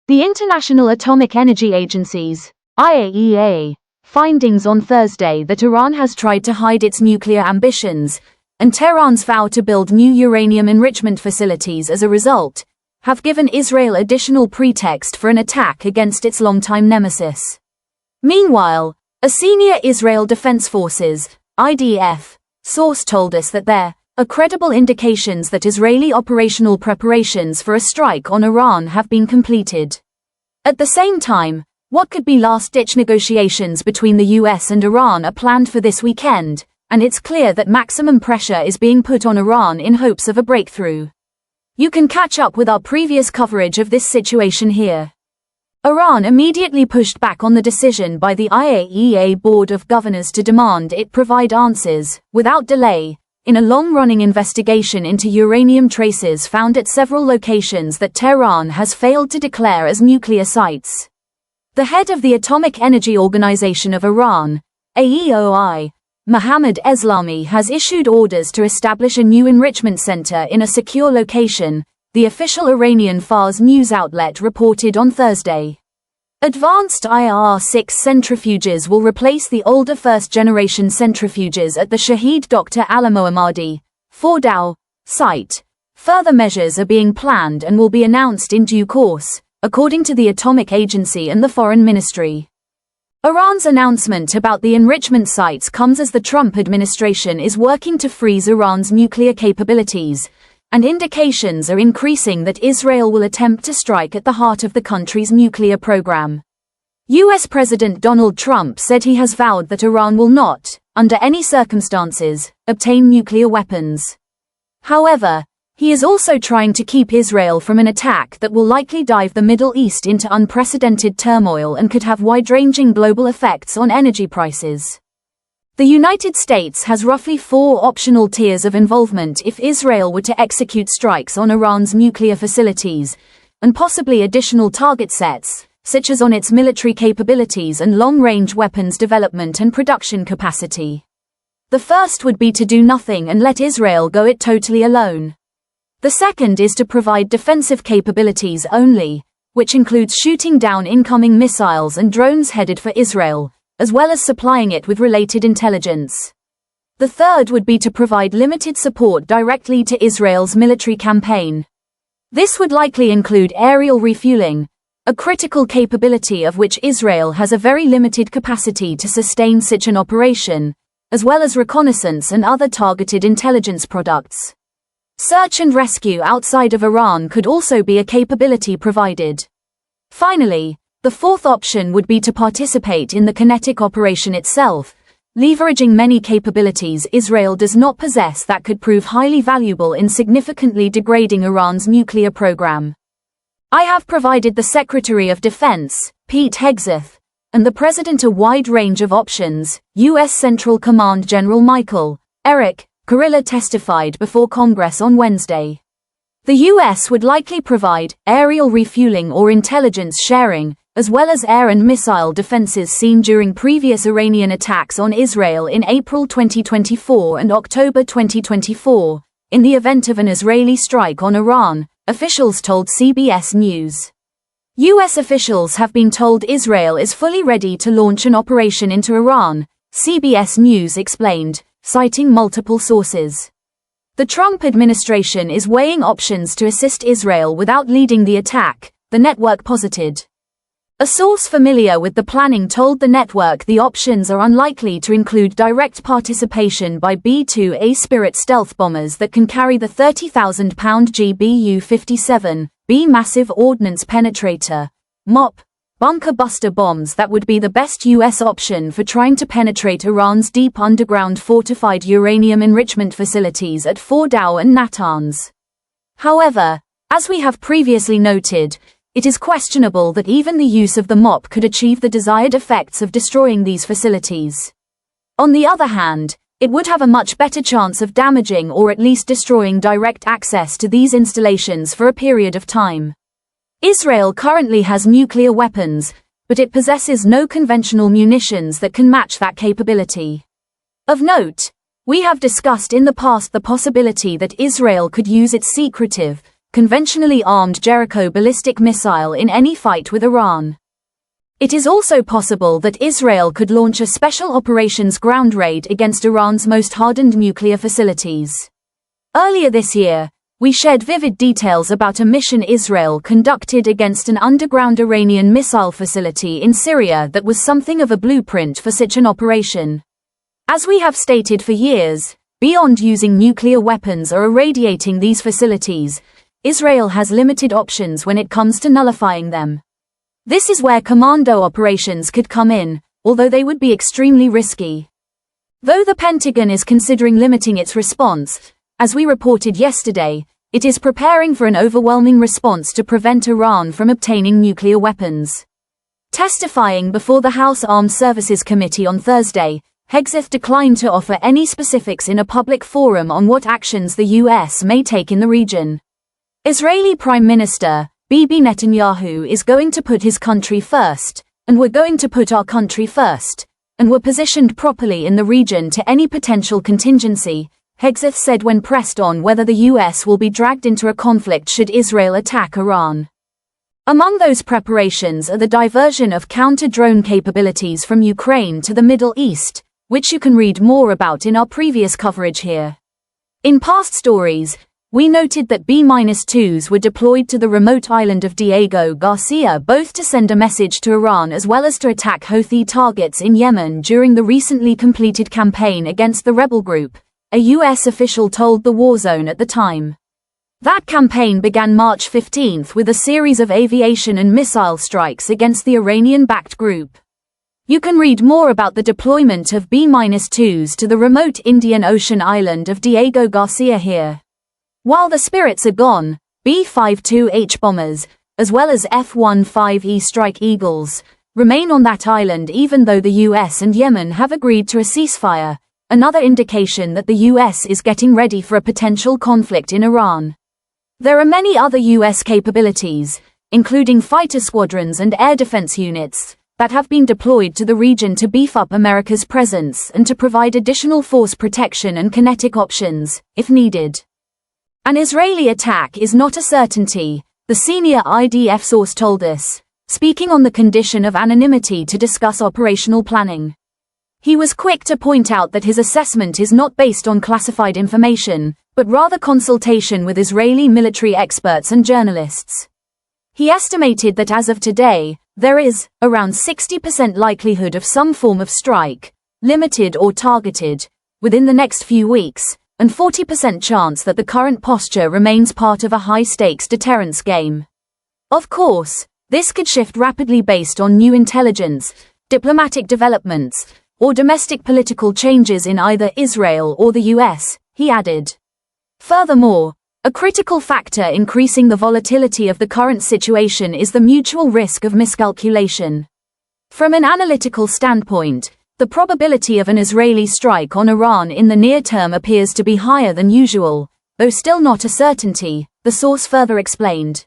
The International Atomic Energy Agency's (IAEA) findings on Thursday that Iran has tried to hide its nuclear ambitions, and Tehran's vow to build new uranium enrichment facilities as a result, have given Israel additional pretext for an attack against its longtime nemesis. Meanwhile, a senior Israel Defense Forces (IDF) source told us that there are credible indications that Israeli operational preparations for a strike on Iran have been completed. At the same time, what could be last-ditch negotiations between the US and Iran are planned for this weekend, and it's clear that maximum pressure is being put on Iran in hopes of a breakthrough. You can catch up with our previous coverage of this situation here. Iran immediately pushed back on the decision by the IAEA Board of Governors to demand it provide answers, without delay, in a long-running investigation into uranium traces found at several locations that Tehran has failed to declare as nuclear sites. The head of the Atomic Energy Organization of Iran, AEOI, Mohammad Eslami, has issued orders to establish a new enrichment center in a secure location, the official Iranian Fars news outlet reported on Thursday. Advanced IR-6 centrifuges will replace the older first-generation centrifuges at the Shahid Dr. Alamohammadi, Fordow, site. Further measures are being planned and will be announced in due course, according to the Atomic Agency and the Foreign Ministry. Iran's announcement about the enrichment sites comes as the Trump administration is working to freeze Iran's nuclear capabilities, and indications are increasing that Israel will attempt to strike at the heart of the country's nuclear program. US President Donald Trump said he has vowed that Iran will not, under any circumstances, obtain nuclear weapons. However, he is also trying to keep Israel from an attack that will likely dive the Middle East into unprecedented turmoil and could have wide-ranging global effects on energy prices. The United States has roughly 4 optional tiers of involvement if Israel were to execute strikes on Iran's nuclear facilities, and possibly additional target sets, such as on its military capabilities and long-range weapons development and production capacity. The first would be to do nothing and let Israel go it totally alone. The second is to provide defensive capabilities only, which includes shooting down incoming missiles and drones headed for Israel, as well as supplying it with related intelligence. The third would be to provide limited support directly to Israel's military campaign. This would likely include aerial refueling, a critical capability of which Israel has a very limited capacity to sustain such an operation, as well as reconnaissance and other targeted intelligence products. Search and rescue outside of Iran could also be a capability provided. Finally, the fourth option would be to participate in the kinetic operation itself, leveraging many capabilities Israel does not possess that could prove highly valuable in significantly degrading Iran's nuclear program. I have provided the Secretary of Defense, Pete Hegseth, and the President a wide range of options, U.S. Central Command General Michael Eric Kurilla testified before Congress on Wednesday. The U.S. would likely provide aerial refueling or intelligence sharing, as well as air and missile defenses seen during previous Iranian attacks on Israel in April 2024 and October 2024, in the event of an Israeli strike on Iran, officials told CBS News. U.S. officials have been told Israel is fully ready to launch an operation into Iran, CBS News explained, citing multiple sources. The Trump administration is weighing options to assist Israel without leading the attack, the network posited. A source familiar with the planning told the network the options are unlikely to include direct participation by B-2A Spirit stealth bombers that can carry the 30,000-pound GBU-57B massive ordnance penetrator, MOP, bunker buster bombs that would be the best U.S. option for trying to penetrate Iran's deep underground fortified uranium enrichment facilities at Fordow and Natanz. However, as we have previously noted, it is questionable that even the use of the MOP could achieve the desired effects of destroying these facilities. On the other hand, it would have a much better chance of damaging or at least destroying direct access to these installations for a period of time. Israel currently has nuclear weapons, but it possesses no conventional munitions that can match that capability. Of note, we have discussed in the past the possibility that Israel could use its secretive, conventionally armed Jericho ballistic missile in any fight with Iran. It is also possible that Israel could launch a special operations ground raid against Iran's most hardened nuclear facilities. Earlier this year, we shared vivid details about a mission Israel conducted against an underground Iranian missile facility in Syria that was something of a blueprint for such an operation. As we have stated for years, beyond using nuclear weapons or irradiating these facilities, Israel has limited options when it comes to nullifying them. This is where commando operations could come in, although they would be extremely risky. Though the Pentagon is considering limiting its response, as we reported yesterday, it is preparing for an overwhelming response to prevent Iran from obtaining nuclear weapons. Testifying before the House Armed Services Committee on Thursday, Hegseth declined to offer any specifics in a public forum on what actions the U.S. may take in the region. Israeli Prime Minister Bibi Netanyahu is going to put his country first, and we're going to put our country first, and we're positioned properly in the region to any potential contingency, Hegseth said when pressed on whether the U.S. will be dragged into a conflict should Israel attack Iran. Among those preparations are the diversion of counter-drone capabilities from Ukraine to the Middle East, which you can read more about in our previous coverage here. In past stories, we noted that B-2s were deployed to the remote island of Diego Garcia both to send a message to Iran as well as to attack Houthi targets in Yemen during the recently completed campaign against the rebel group, a U.S. official told the War Zone at the time. That campaign began March 15 with a series of aviation and missile strikes against the Iranian-backed group. You can read more about the deployment of B-2s to the remote Indian Ocean island of Diego Garcia here. While the spirits are gone, B-52H bombers, as well as F-15E Strike Eagles, remain on that island even though the US and Yemen have agreed to a ceasefire, another indication that the US is getting ready for a potential conflict in Iran. There are many other US capabilities, including fighter squadrons and air defense units, that have been deployed to the region to beef up America's presence and to provide additional force protection and kinetic options, if needed. An Israeli attack is not a certainty, the senior IDF source told us, speaking on the condition of anonymity to discuss operational planning. He was quick to point out that his assessment is not based on classified information, but rather consultation with Israeli military experts and journalists. He estimated that as of today, there is around 60% likelihood of some form of strike, limited or targeted, within the next few weeks, and 40% chance that the current posture remains part of a high-stakes deterrence game. Of course, this could shift rapidly based on new intelligence, diplomatic developments, or domestic political changes in either Israel or the US, he added. Furthermore, a critical factor increasing the volatility of the current situation is the mutual risk of miscalculation. From an analytical standpoint, the probability of an Israeli strike on Iran in the near term appears to be higher than usual, though still not a certainty, the source further explained.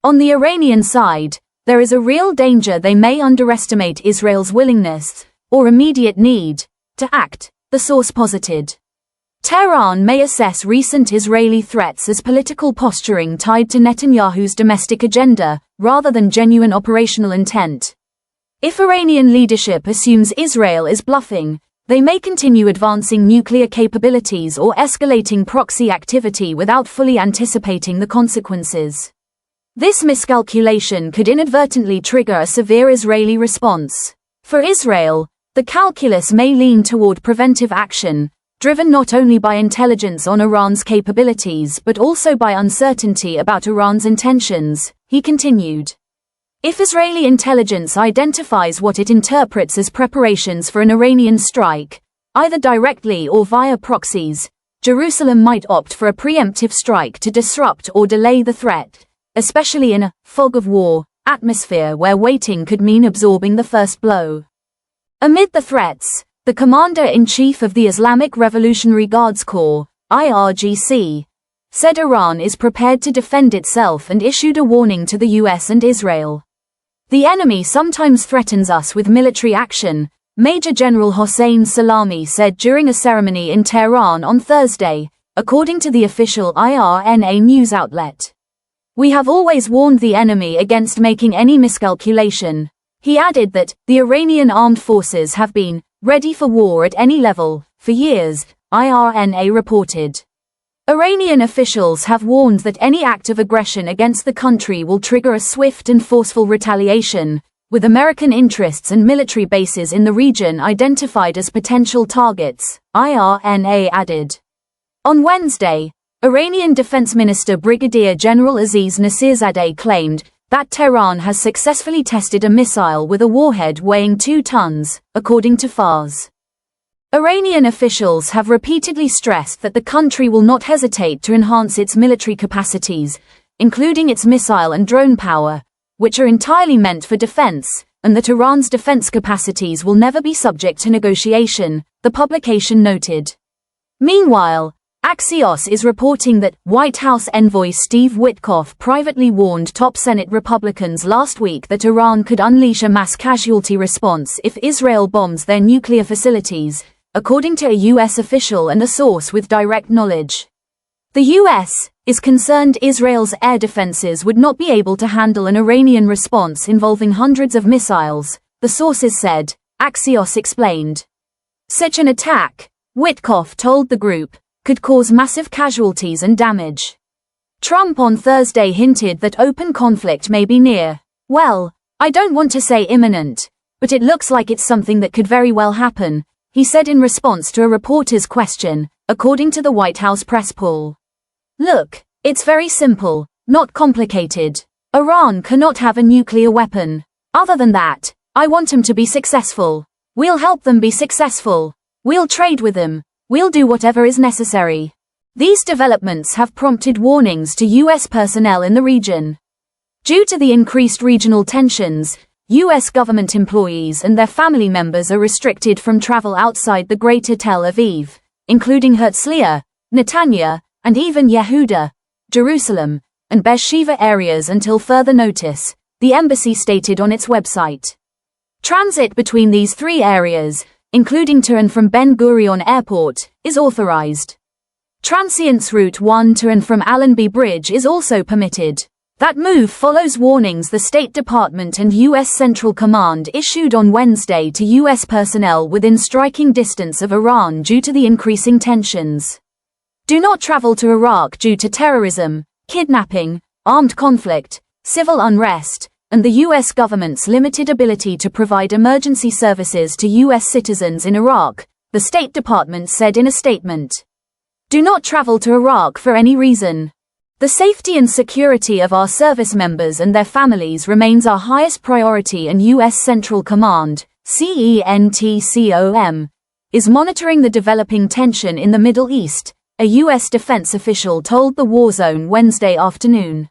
On the Iranian side, there is a real danger they may underestimate Israel's willingness, or immediate need, to act, the source posited. Tehran may assess recent Israeli threats as political posturing tied to Netanyahu's domestic agenda, rather than genuine operational intent. If Iranian leadership assumes Israel is bluffing, they may continue advancing nuclear capabilities or escalating proxy activity without fully anticipating the consequences. This miscalculation could inadvertently trigger a severe Israeli response. For Israel, the calculus may lean toward preventive action, driven not only by intelligence on Iran's capabilities but also by uncertainty about Iran's intentions, he continued. If Israeli intelligence identifies what it interprets as preparations for an Iranian strike, either directly or via proxies, Jerusalem might opt for a preemptive strike to disrupt or delay the threat, especially in a fog of war atmosphere where waiting could mean absorbing the first blow. Amid the threats, the Commander-in-Chief of the Islamic Revolutionary Guards Corps, IRGC, said Iran is prepared to defend itself and issued a warning to the US and Israel. The enemy sometimes threatens us with military action, Major General Hossein Salami said during a ceremony in Tehran on Thursday, according to the official IRNA news outlet. "We have always warned the enemy against making any miscalculation." He added that the Iranian armed forces have been ready for war at any level for years, IRNA reported. Iranian officials have warned that any act of aggression against the country will trigger a swift and forceful retaliation, with American interests and military bases in the region identified as potential targets, IRNA added. On Wednesday, Iranian Defense Minister Brigadier General Aziz Nasirzadeh claimed that Tehran has successfully tested a missile with a warhead weighing 2 tons, according to Fars. Iranian officials have repeatedly stressed that the country will not hesitate to enhance its military capacities, including its missile and drone power, which are entirely meant for defense, and that Iran's defense capacities will never be subject to negotiation, the publication noted. Meanwhile, Axios is reporting that White House envoy Steve Witkoff privately warned top Senate Republicans last week that Iran could unleash a mass casualty response if Israel bombs their nuclear facilities, according to a U.S. official and a source with direct knowledge. The U.S. is concerned Israel's air defenses would not be able to handle an Iranian response involving hundreds of missiles, the sources said, Axios explained. Such an attack, Witkoff told the group, could cause massive casualties and damage. Trump on Thursday hinted that open conflict may be near. "Well, I don't want to say imminent, but it looks like it's something that could very well happen," he said in response to a reporter's question, according to the White House press pool. "Look, it's very simple, not complicated. Iran cannot have a nuclear weapon. Other than that, I want them to be successful. We'll help them be successful. We'll trade with them. We'll do whatever is necessary." These developments have prompted warnings to U.S. personnel in the region. Due to the increased regional tensions, U.S. government employees and their family members are restricted from travel outside the Greater Tel Aviv, including Herzliya, Netanya, and even Yehuda, Jerusalem, and Beersheba areas until further notice, the embassy stated on its website. Transit between these 3 areas, including to and from Ben Gurion Airport, is authorized. Transients route 1 to and from Allenby Bridge is also permitted. That move follows warnings the State Department and U.S. Central Command issued on Wednesday to U.S. personnel within striking distance of Iran due to the increasing tensions. Do not travel to Iraq due to terrorism, kidnapping, armed conflict, civil unrest, and the U.S. government's limited ability to provide emergency services to U.S. citizens in Iraq, the State Department said in a statement. Do not travel to Iraq for any reason. The safety and security of our service members and their families remains our highest priority, and U.S. Central Command, CENTCOM, is monitoring the developing tension in the Middle East, a U.S. defense official told the War Zone Wednesday afternoon.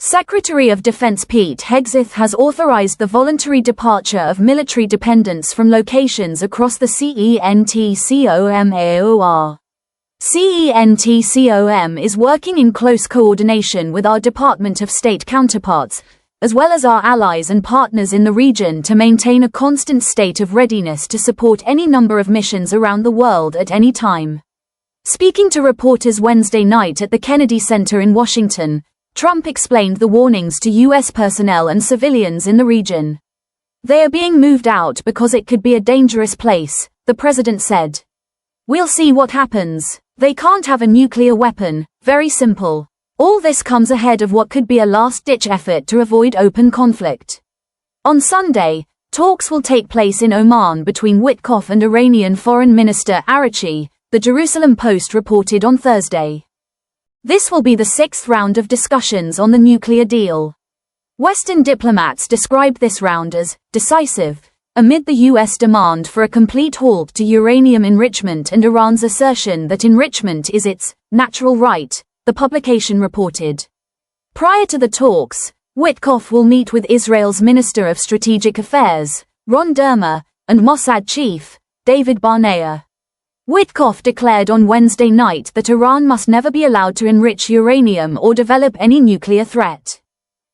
Secretary of Defense Pete Hegseth has authorized the voluntary departure of military dependents from locations across the CENTCOM. CENTCOM is working in close coordination with our Department of State counterparts, as well as our allies and partners in the region, to maintain a constant state of readiness to support any number of missions around the world at any time. Speaking to reporters Wednesday night at the Kennedy Center in Washington, Trump explained the warnings to U.S. personnel and civilians in the region. They are being moved out because it could be a dangerous place, the president said. We'll see what happens. They can't have a nuclear weapon, very simple. All this comes ahead of what could be a last-ditch effort to avoid open conflict. On Sunday, talks will take place in Oman between Witkoff and Iranian Foreign Minister Araghchi, the Jerusalem Post reported on Thursday. This will be the 6th round of discussions on the nuclear deal. Western diplomats described this round as decisive, amid the U.S. demand for a complete halt to uranium enrichment and Iran's assertion that enrichment is its natural right, the publication reported. Prior to the talks, Witkoff will meet with Israel's Minister of Strategic Affairs, Ron Dermer, and Mossad chief, David Barnea. Witkoff declared on Wednesday night that Iran must never be allowed to enrich uranium or develop any nuclear threat.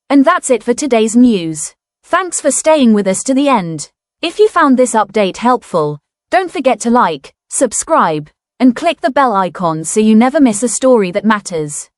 And that's it for today's news. Thanks for staying with us to the end. If you found this update helpful, don't forget to like, subscribe, and click the bell icon so you never miss a story that matters.